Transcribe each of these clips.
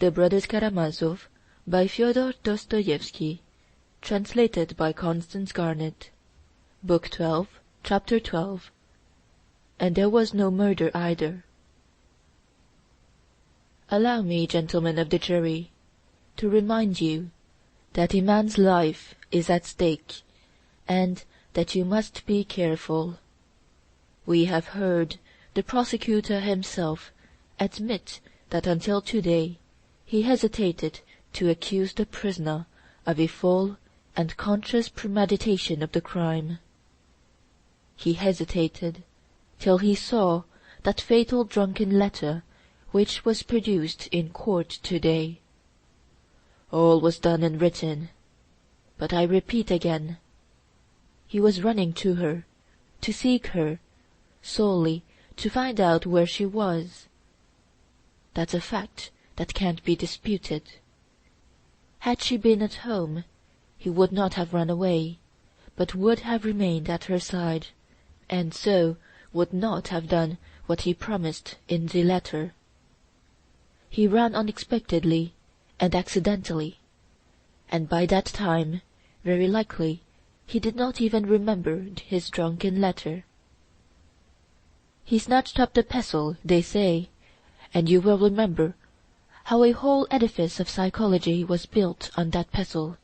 The Brothers Karamazov, by Fyodor Dostoevsky, translated by Constance Garnett. Book 12, Chapter 12. And there was no murder either. Allow me, gentlemen of the jury, to remind you that a man's life is at stake, and that you must be careful. We have heard the prosecutor himself admit that until today he hesitated to accuse the prisoner of a full and conscious premeditation of the crime. He hesitated till he saw that fatal drunken letter which was produced in court today. All was done and written, but I repeat again, he was running to her, to seek her, solely to find out where she was. That's a fact that can't be disputed. Had she been at home, he would not have run away, but would have remained at her side, and so would not have done what he promised in the letter. He ran unexpectedly and accidentally, and by that time, very likely, he did not even remember his drunken letter. He snatched up the pestle, they say, and you will remember how a whole edifice of psychology was built on that pestle.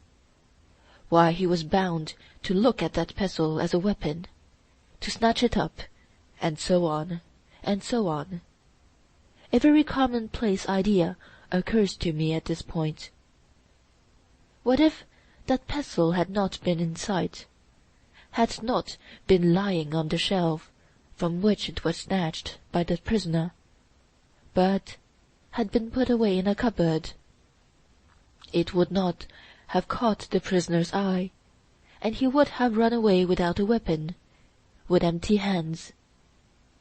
Why he was bound to look at that pestle as a weapon, to snatch it up, and so on, and so on. A very commonplace idea occurs to me at this point. What if that pestle had not been in sight, had not been lying on the shelf from which it was snatched by the prisoner, but had been put away in a cupboard? It would not have caught the prisoner's eye, and he would have run away without a weapon, with empty hands,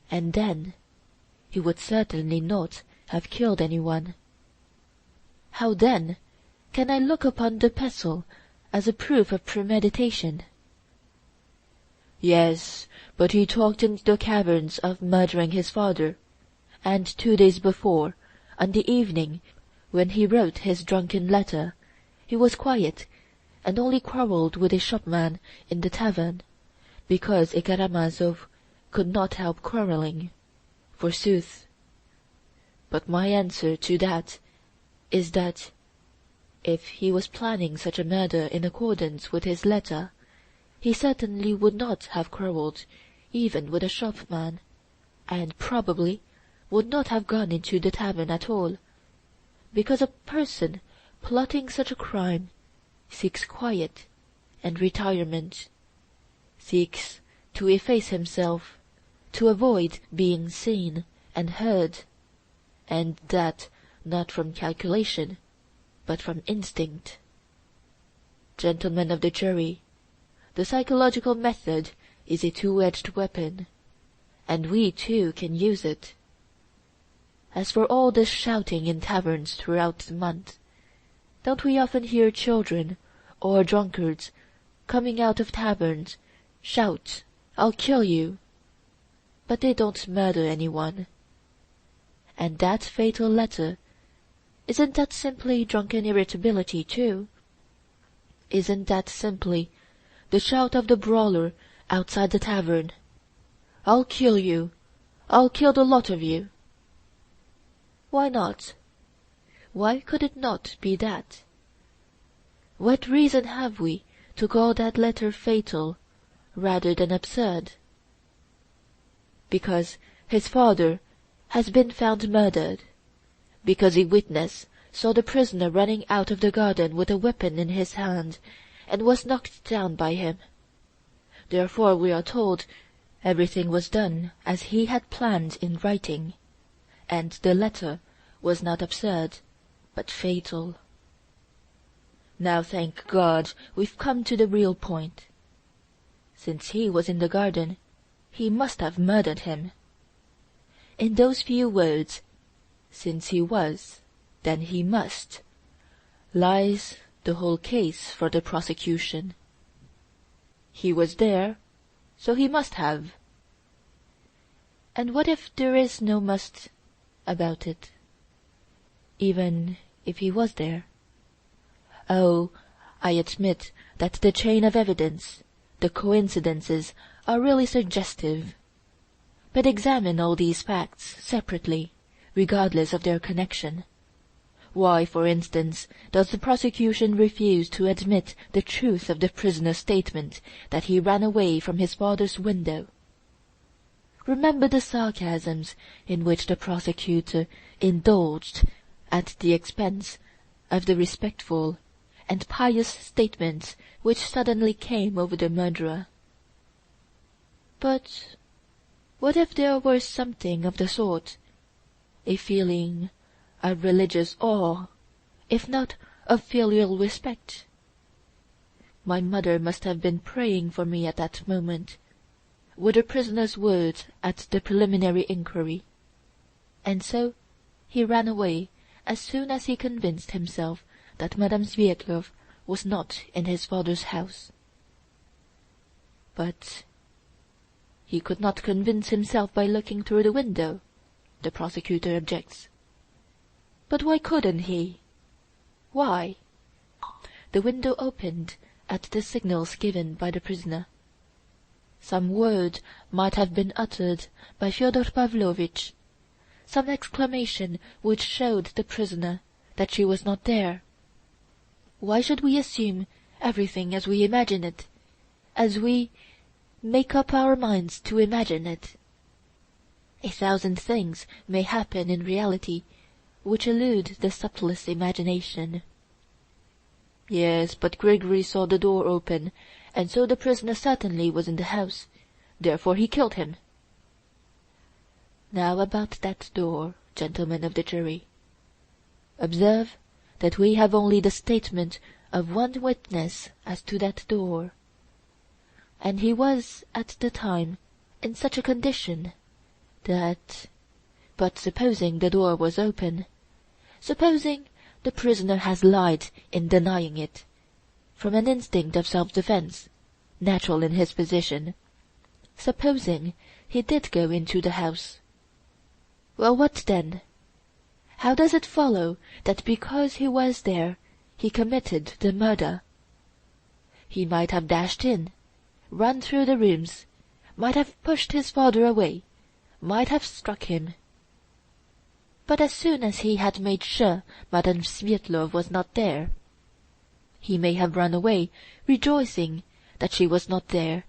and then he would certainly not have killed anyone. How then can I look upon the pestle as a proof of premeditation? Yes, but he talked in the caverns of murdering his father, and 2 days before, on the evening when he wrote his drunken letter, he was quiet, and only quarrelled with a shopman in the tavern, because a Karamazov could not help quarrelling, forsooth. But my answer to that is that, if he was planning such a murder in accordance with his letter, he certainly would not have quarrelled even with a shopman, and probably would not have gone into the tavern at all, because a person plotting such a crime seeks quiet and retirement, seeks to efface himself, to avoid being seen and heard, and that not from calculation, but from instinct. Gentlemen of the jury, the psychological method is a two-edged weapon, and we too can use it. As for all this shouting in taverns throughout the month, don't we often hear children or drunkards coming out of taverns shout, "I'll kill you"? But they don't murder anyone. And that fatal letter, isn't that simply drunken irritability too? Isn't that simply the shout of the brawler outside the tavern, "I'll kill you! I'll kill the lot of you"? Why not? Why could it not be that? What reason have we to call that letter fatal rather than absurd? Because his father has been found murdered, because a witness saw the prisoner running out of the garden with a weapon in his hand, and was knocked down by him. Therefore, we are told, everything was done as he had planned in writing, and the letter was not absurd, but fatal. Now, thank God, we've come to the real point. Since he was in the garden, he must have murdered him. In those few words, "since he was, then he must," lies the whole case for the prosecution. He was there, so he must have. And what if there is no must about it? Even if he was there. Oh, I admit that the chain of evidence, the coincidences, are really suggestive. But examine all these facts separately, regardless of their connection. Why, for instance, does the prosecution refuse to admit the truth of the prisoner's statement that he ran away from his father's window? Remember the sarcasms in which the prosecutor indulged at the expense of the respectful and pious statements which suddenly came over the murderer. But what if there were something of the sort, a feeling of religious awe, if not of filial respect? My mother must have been praying for me at that moment, were the prisoner's words at the preliminary inquiry, and so he ran away as soon as he convinced himself that Madame Sviatlov was not in his father's house. But he could not convince himself by looking through the window, the prosecutor objects. But why couldn't he? Why? The window opened at the signals given by the prisoner. Some word might have been uttered by Fyodor Pavlovitch, some exclamation which showed the prisoner that she was not there. Why should we assume everything as we imagine it, as we make up our minds to imagine it? 1,000 things may happen in reality which elude the subtlest imagination. Yes, but Grigory saw the door open, and so the prisoner certainly was in the house. Therefore he killed him. Now about that door, gentlemen of the jury. Observe that we have only the statement of one witness as to that door, and he was at the time in such a condition that, but supposing the door was open, supposing the prisoner has lied in denying it, from an instinct of self-defense, natural in his position, supposing he did go into the house, well, what then? How does it follow that because he was there he committed the murder? He might have dashed in, run through the rooms, might have pushed his father away, might have struck him. But as soon as he had made sure Madame Sviatlov was not there, he may have run away, rejoicing that she was not there,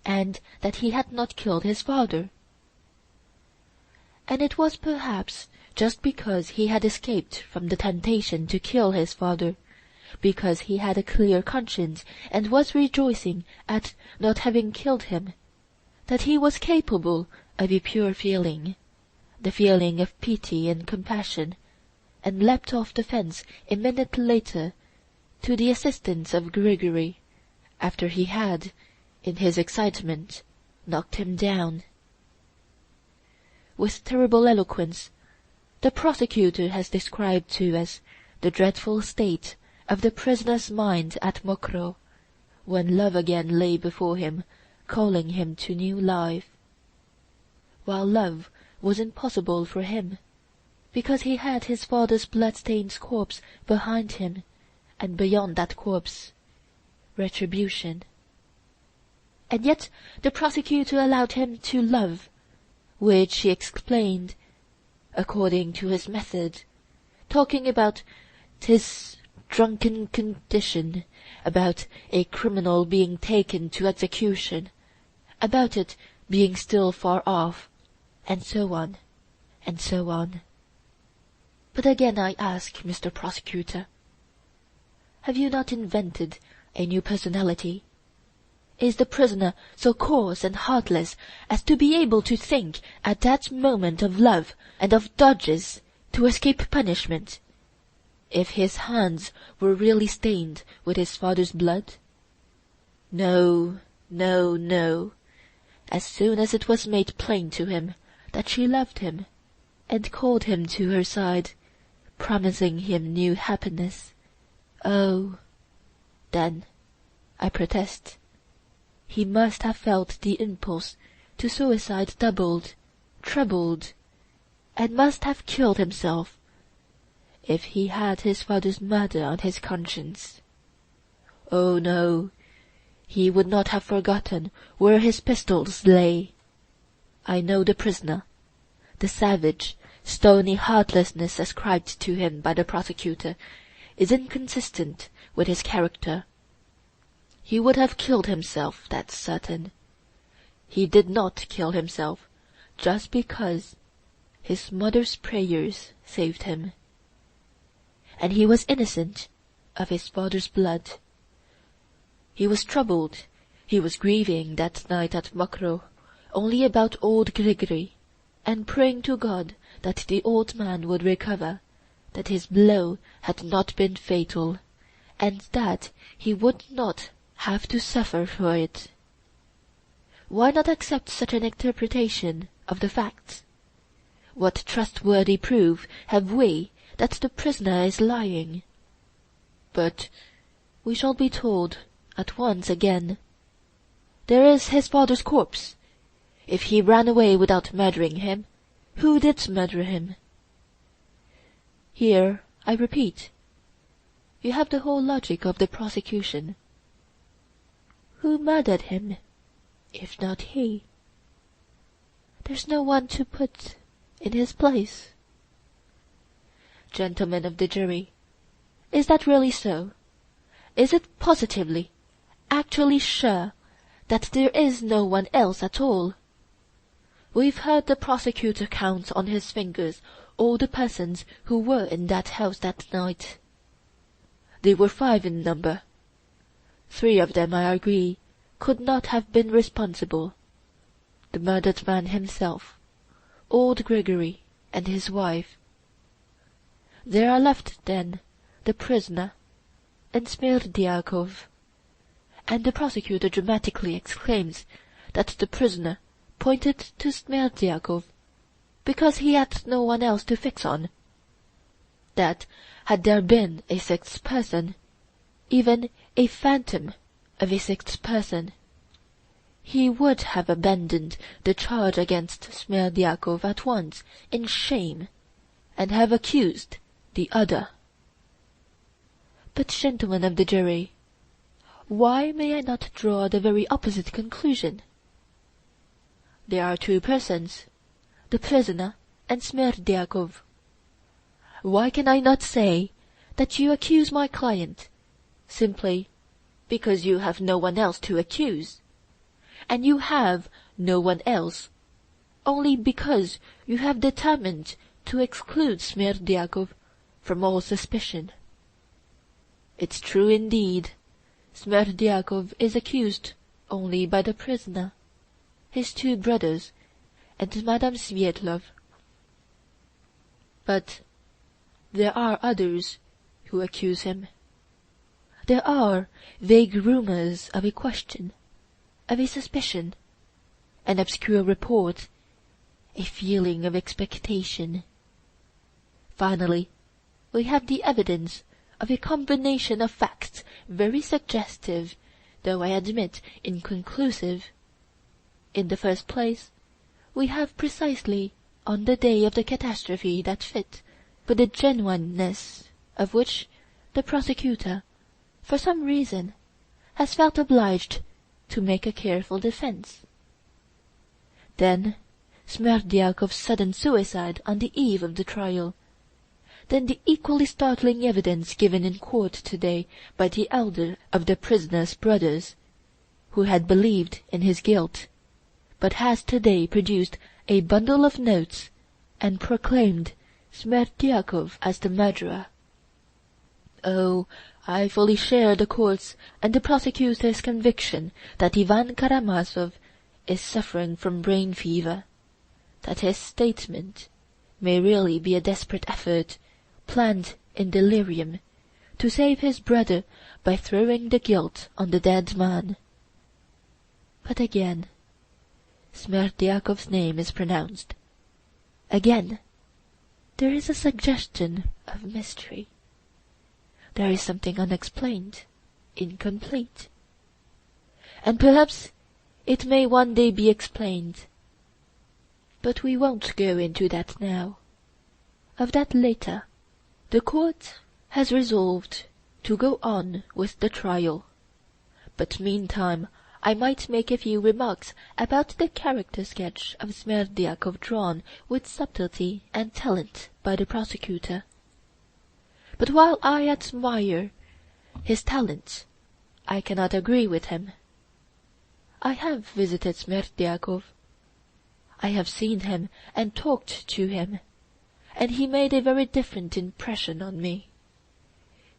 and that he had not killed his father. And it was perhaps just because he had escaped from the temptation to kill his father, because he had a clear conscience and was rejoicing at not having killed him, that he was capable of a pure feeling, the feeling of pity and compassion, and leapt off the fence a minute later to the assistance of Grigory, after he had, in his excitement, knocked him down. With terrible eloquence, the prosecutor has described to us the dreadful state of the prisoner's mind at Mokroe, when love again lay before him, calling him to new life. While love was impossible for him, because he had his father's blood-stained corpse behind him, and beyond that corpse, retribution. And yet the prosecutor allowed him to love, which he explained according to his method, talking about his drunken condition, about a criminal being taken to execution, about it being still far off, and so on, and so on. But again I ask, Mr. Prosecutor, have you not invented a new personality? Is the prisoner so coarse and heartless as to be able to think at that moment of love and of dodges to escape punishment, if his hands were really stained with his father's blood? No, no, no. As soon as it was made plain to him that she loved him, and called him to her side, promising him new happiness, oh, then, I protest, he must have felt the impulse to suicide doubled, trebled, and must have killed himself, if he had his father's murder on his conscience. Oh no, he would not have forgotten where his pistols lay. I know the prisoner. The savage, stony heartlessness ascribed to him by the prosecutor is inconsistent with his character. He would have killed himself, that's certain. He did not kill himself just because his mother's prayers saved him. And he was innocent of his father's blood. He was troubled, he was grieving that night at Mokroe only about old Grigory, and praying to God that the old man would recover, that his blow had not been fatal, and that he would not have to suffer for it. Why not accept such an interpretation of the facts? What trustworthy proof have we that the prisoner is lying? But we shall be told at once again, there is his father's corpse. If he ran away without murdering him, who did murder him? Here, I repeat, you have the whole logic of the prosecution. Who murdered him, if not he? There's no one to put in his place. Gentlemen of the jury, is that really so? Is it positively, actually sure that there is no one else at all? We've heard the prosecutor count on his fingers all the persons who were in that house that night. They were 5 in number. 3 of them, I agree, could not have been responsible: the murdered man himself, old Grigory, and his wife. There are left, then, the prisoner and Smerdyakov, and the prosecutor dramatically exclaims that the prisoner pointed to Smerdyakov because he had no one else to fix on, that had there been a 6th person, even a phantom of a 6th person, he would have abandoned the charge against Smerdyakov at once in shame, and have accused the other. But, gentlemen of the jury, why may I not draw the very opposite conclusion? There are 2 persons, the prisoner and Smerdyakov. Why can I not say that you accuse my client simply because you have no one else to accuse, and you have no one else only because you have determined to exclude Smerdyakov from all suspicion? It's true indeed, Smerdyakov is accused only by the prisoner, his 2 brothers, and Madame Svietlov. But there are others who accuse him. There are vague rumors of a question, of a suspicion, an obscure report, a feeling of expectation. Finally, we have the evidence of a combination of facts very suggestive, though I admit inconclusive. In the first place, we have precisely on the day of the catastrophe that fit for the genuineness of which the prosecutor, for some reason, has felt obliged to make a careful defence. Then Smerdyakov's sudden suicide on the eve of the trial. Then the equally startling evidence given in court today by the elder of the prisoner's brothers, who had believed in his guilt, but has today produced a bundle of notes and proclaimed Smerdyakov as the murderer. Oh, I fully share the court's and the prosecutor's conviction that Ivan Karamazov is suffering from brain fever, that his statement may really be a desperate effort, planned in delirium, to save his brother by throwing the guilt on the dead man. But again Smerdyakov's name is pronounced. Again there is a suggestion of mystery. There is something unexplained, incomplete. And perhaps it may one day be explained. But we won't go into that now. Of that later, The court has resolved to go on with the trial, but meantime I might make a few remarks about the character sketch of Smerdyakov drawn with subtlety and talent by the prosecutor. But while I admire his talent, I cannot agree with him. I have visited Smerdyakov. I have seen him and talked to him, and he made a very different impression on me.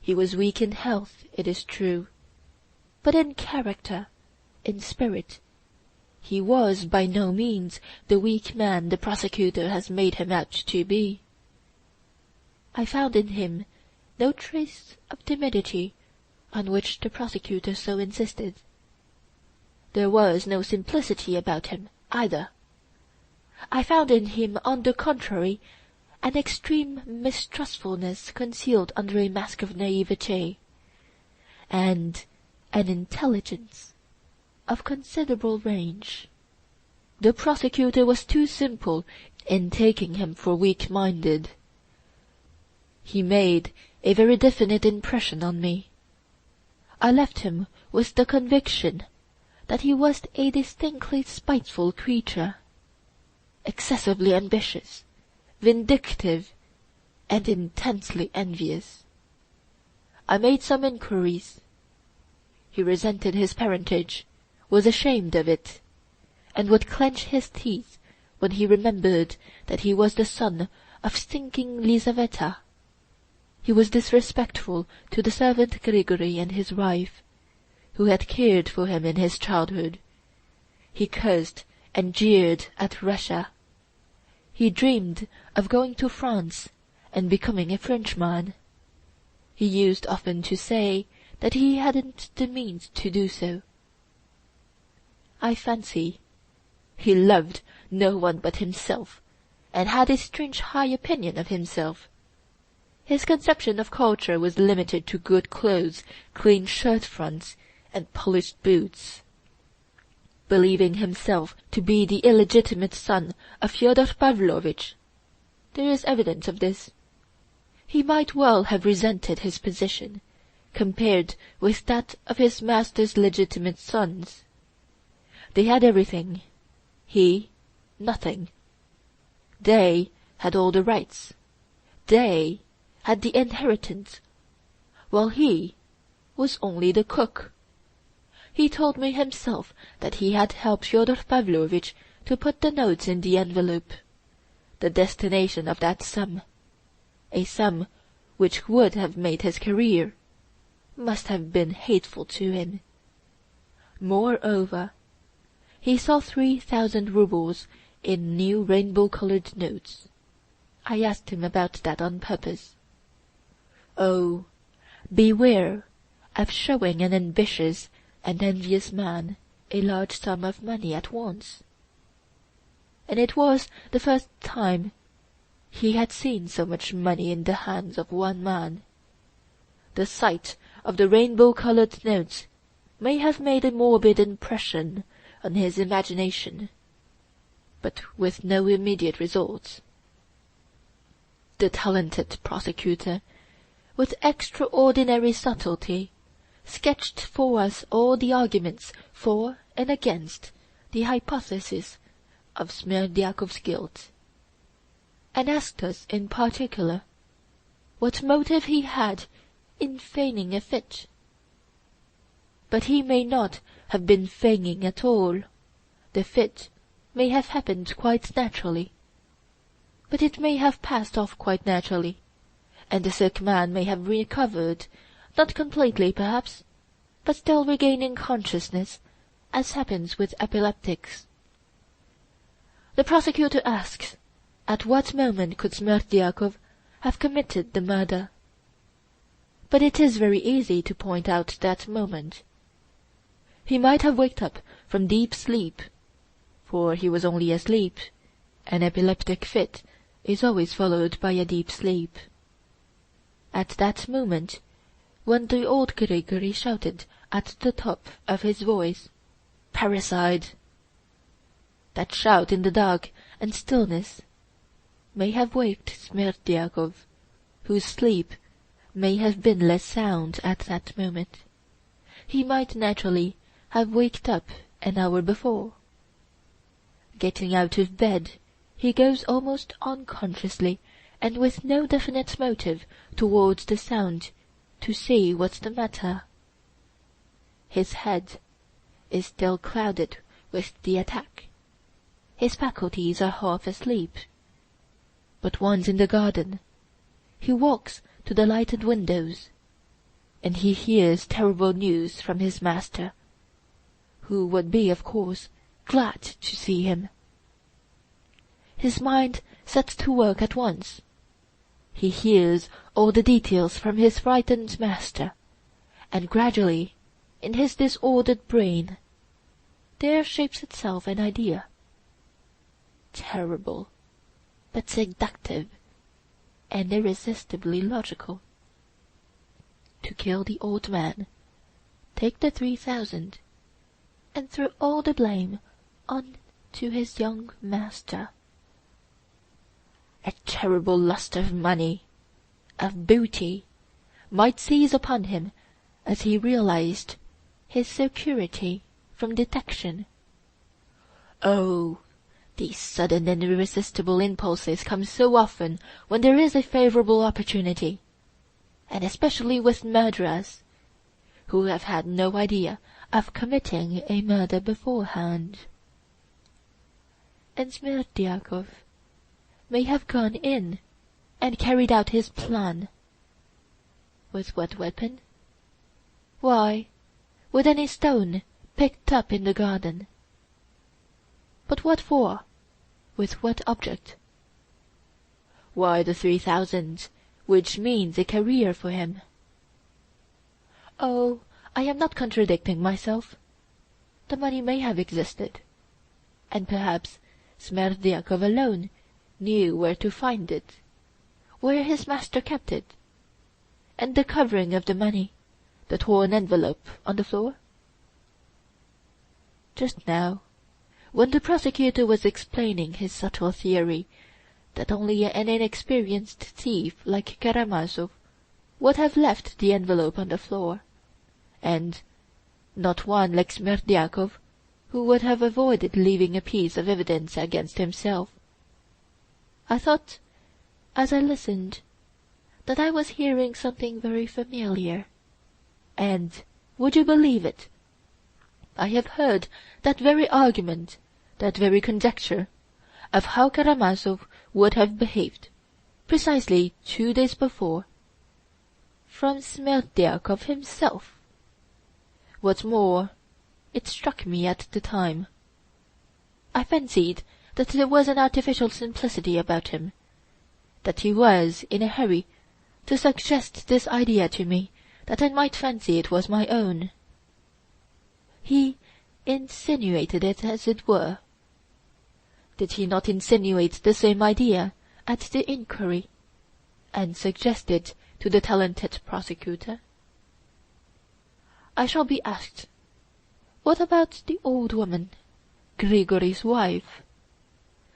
He was weak in health, it is true, but in character, in spirit, he was by no means the weak man the prosecutor has made him out to be. I found in him no trace of timidity on which the prosecutor so insisted. There was no simplicity about him, either. I found in him, on the contrary, an extreme mistrustfulness concealed under a mask of naivete, and an intelligence of considerable range. The prosecutor was too simple in taking him for weak-minded. He made a very definite impression on me. I left him with the conviction that he was a distinctly spiteful creature, excessively ambitious, vindictive, and intensely envious. I made some inquiries. He resented his parentage, was ashamed of it, and would clench his teeth when he remembered that he was the son of stinking Lizaveta. He was disrespectful to the servant Grigory and his wife, who had cared for him in his childhood. He cursed and jeered at Russia. He dreamed of going to France and becoming a Frenchman. He used often to say that he hadn't the means to do so. I fancy he loved no one but himself, and had a strange high opinion of himself. His conception of culture was limited to good clothes, clean shirt-fronts, and polished boots. Believing himself to be the illegitimate son of Fyodor Pavlovitch, there is evidence of this, he might well have resented his position, compared with that of his master's legitimate sons. They had everything, he nothing. They had all the rights, they had the inheritance, while he was only the cook. He told me himself that he had helped Fyodor Pavlovitch to put the notes in the envelope. The destination of that sum, a sum which would have made his career, must have been hateful to him. Moreover, he saw 3,000 roubles in new rainbow-coloured notes. I asked him about that on purpose. Oh, beware of showing an ambitious and envious man a large sum of money at once. And it was the first time he had seen so much money in the hands of one man. The sight of the rainbow-coloured notes may have made a morbid impression on his imagination, but with no immediate results. The talented prosecutor, with extraordinary subtlety, sketched for us all the arguments for and against the hypothesis of Smerdyakov's guilt, and asked us in particular what motive he had in feigning a fit. But he may not have been feigning at all. The fit may have happened quite naturally, but it may have passed off quite naturally, and the sick man may have recovered, not completely perhaps, but still regaining consciousness, as happens with epileptics. The prosecutor asks, at what moment could Smerdyakov have committed the murder? But it is very easy to point out that moment. He might have waked up from deep sleep, for he was only asleep. An epileptic fit is always followed by a deep sleep. At that moment, when the old Grigory shouted at the top of his voice, "Parricide!" that shout in the dark and stillness may have waked Smerdyakov, whose sleep may have been less sound at that moment. He might naturally have waked up an hour before. Getting out of bed, he goes almost unconsciously and with no definite motive towards the sound to see what's the matter. His head is still clouded with the attack. His faculties are half asleep. But once in the garden, he walks to the lighted windows, and he hears terrible news from his master, who would be, of course, glad to see him. His mind sets to work at once. He hears all the details from his frightened master, and gradually, in his disordered brain, there shapes itself an idea. Terrible, but seductive, and irresistibly logical. To kill the old man, take the 3,000, and throw all the blame on to his young master. A terrible lust of money, of booty, might seize upon him as he realized his security from detection. Oh, these sudden and irresistible impulses come so often when there is a favourable opportunity, and especially with murderers, who have had no idea of committing a murder beforehand. And Smerdyakov may have gone in and carried out his plan. With what weapon? Why, with any stone picked up in the garden. But what for? With what object? Why, the 3,000, which means a career for him. Oh, I am not contradicting myself. The money may have existed, and perhaps Smerdyakov alone knew where to find it, where his master kept it, and the covering of the money, the torn envelope on the floor. Just now, when the prosecutor was explaining his subtle theory that only an inexperienced thief like Karamazov would have left the envelope on the floor, and not one like Smerdyakov who would have avoided leaving a piece of evidence against himself, I thought, as I listened, that I was hearing something very familiar, and, would you believe it, I have heard that very argument, that very conjecture, of how Karamazov would have behaved, precisely 2 days before, from Smerdyakov himself. What's more, it struck me at the time. I fancied that there was an artificial simplicity about him, that he was in a hurry to suggest this idea to me, that I might fancy it was my own. He insinuated it, as it were. Did he not insinuate the same idea at the inquiry, and suggest it to the talented prosecutor? I shall be asked, what about the old woman, Grigory's wife?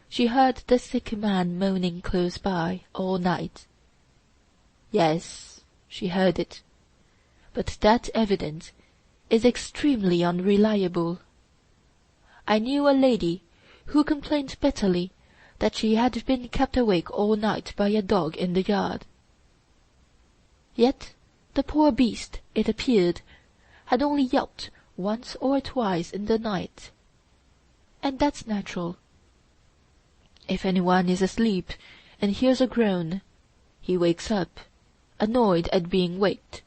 She heard the sick man moaning close by all night. Yes, she heard it, but that evidence is extremely unreliable. I knew a lady who complained bitterly that she had been kept awake all night by a dog in the yard. Yet the poor beast, it appeared, had only yelped once or twice in the night, and that's natural. If anyone is asleep and hears a groan, he wakes up, annoyed at being waked,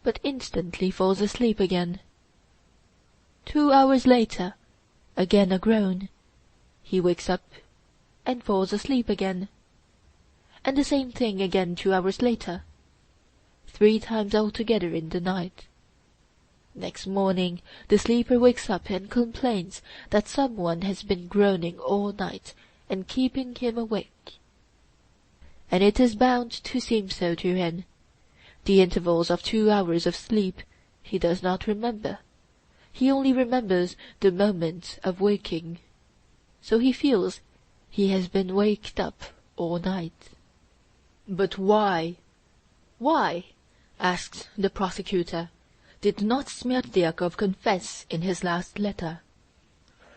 but instantly falls asleep again. 2 hours later, again a groan, he wakes up and falls asleep again, and the same thing again 2 hours later, 3 times altogether in the night. Next morning the sleeper wakes up and complains that someone has been groaning all night and keeping him awake. And it is bound to seem so to him. The intervals of 2 hours of sleep he does not remember. He only remembers the moment of waking. So he feels he has been waked up all night. But why? Why, asked the prosecutor, did not Smerdyakov confess in his last letter?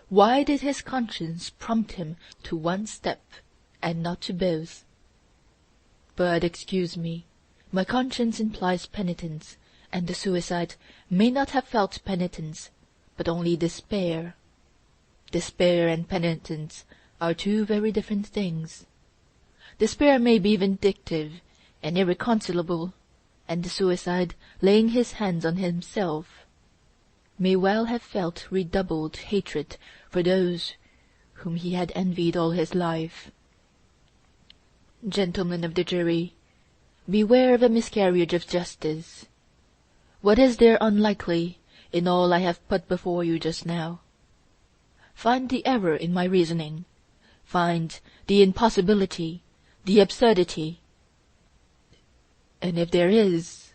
Why did his conscience prompt him to one step and not to both? But excuse me, my conscience implies penitence, and the suicide may not have felt penitence, but only despair. Despair and penitence are two very different things. Despair may be vindictive and irreconcilable, and the suicide, laying his hands on himself, may well have felt redoubled hatred for those whom he had envied all his life. Gentlemen of the jury, beware of a miscarriage of justice. What is there unlikely in all I have put before you just now? Find the error in my reasoning. Find the impossibility, the absurdity. And if there is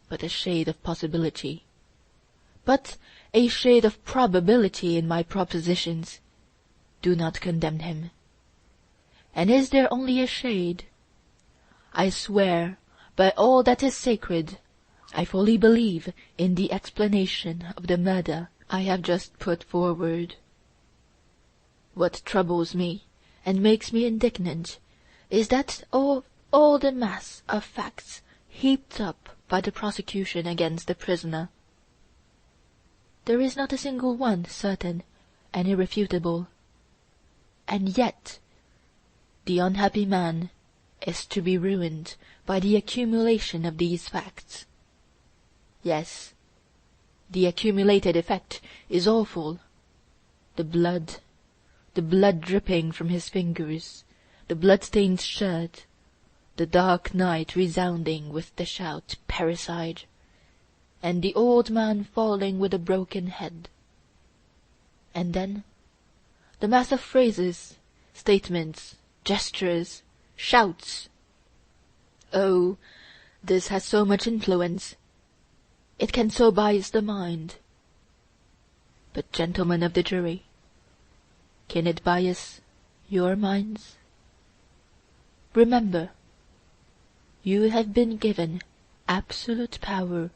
but a shade of possibility, but a shade of probability in my propositions, do not condemn him. And is there only a shade? I swear by all that is sacred, I fully believe in the explanation of the murder I have just put forward. What troubles me and makes me indignant is that of all the mass of facts heaped up by the prosecution against the prisoner, there is not a single one certain and irrefutable, and yet the unhappy man is to be ruined by the accumulation of these facts. Yes, the accumulated effect is awful. The blood dripping from his fingers, the blood-stained shirt, the dark night resounding with the shout "Parricide," and the old man falling with a broken head. And then the mass of phrases, statements, gestures, shouts. Oh, this has so much influence. It can so bias the mind. But, gentlemen of the jury, can it bias your minds? Remember, you have been given absolute power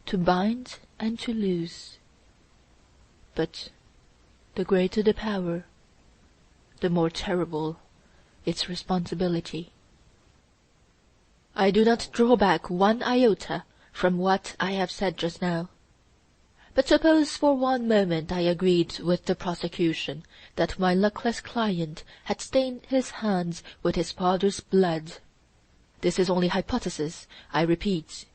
to bind and to loose. But the greater the power, the more terrible its responsibility. I do not draw back one iota from what I have said just now. But suppose for one moment I agreed with the prosecution that my luckless client had stained his hands with his father's blood. This is only hypothesis, I repeat.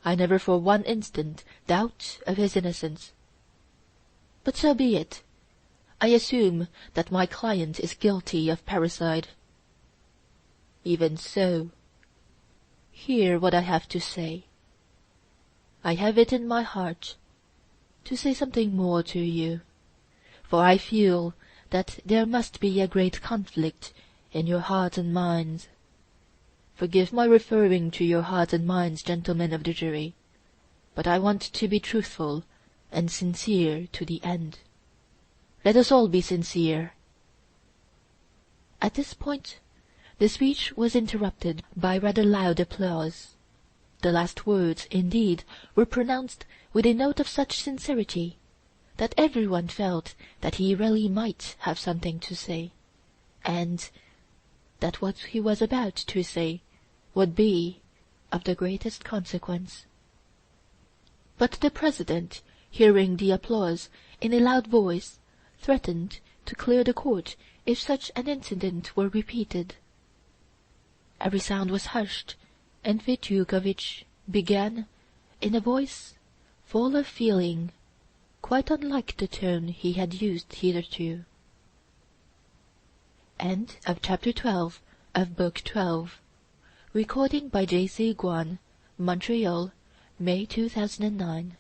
I never for one instant doubt of his innocence. But so be it. I assume that my client is guilty of parricide. Even so, hear what I have to say. I have it in my heart to say something more to you, for I feel that there must be a great conflict in your hearts and minds. Forgive my referring to your hearts and minds, gentlemen of the jury, but I want to be truthful and sincere to the end. Let us all be sincere. At this point the speech was interrupted by rather loud applause. The last words, indeed, were pronounced with a note of such sincerity that everyone felt that he really might have something to say, and that what he was about to say would be of the greatest consequence. But the president, hearing the applause in a loud voice, threatened to clear the court if such an incident were repeated. Every sound was hushed, and Fetyukovitch began, in a voice full of feeling, quite unlike the tone he had used hitherto. End of Chapter 12 of Book 12. Recording by J.C. Guan, Montreal, May 2009.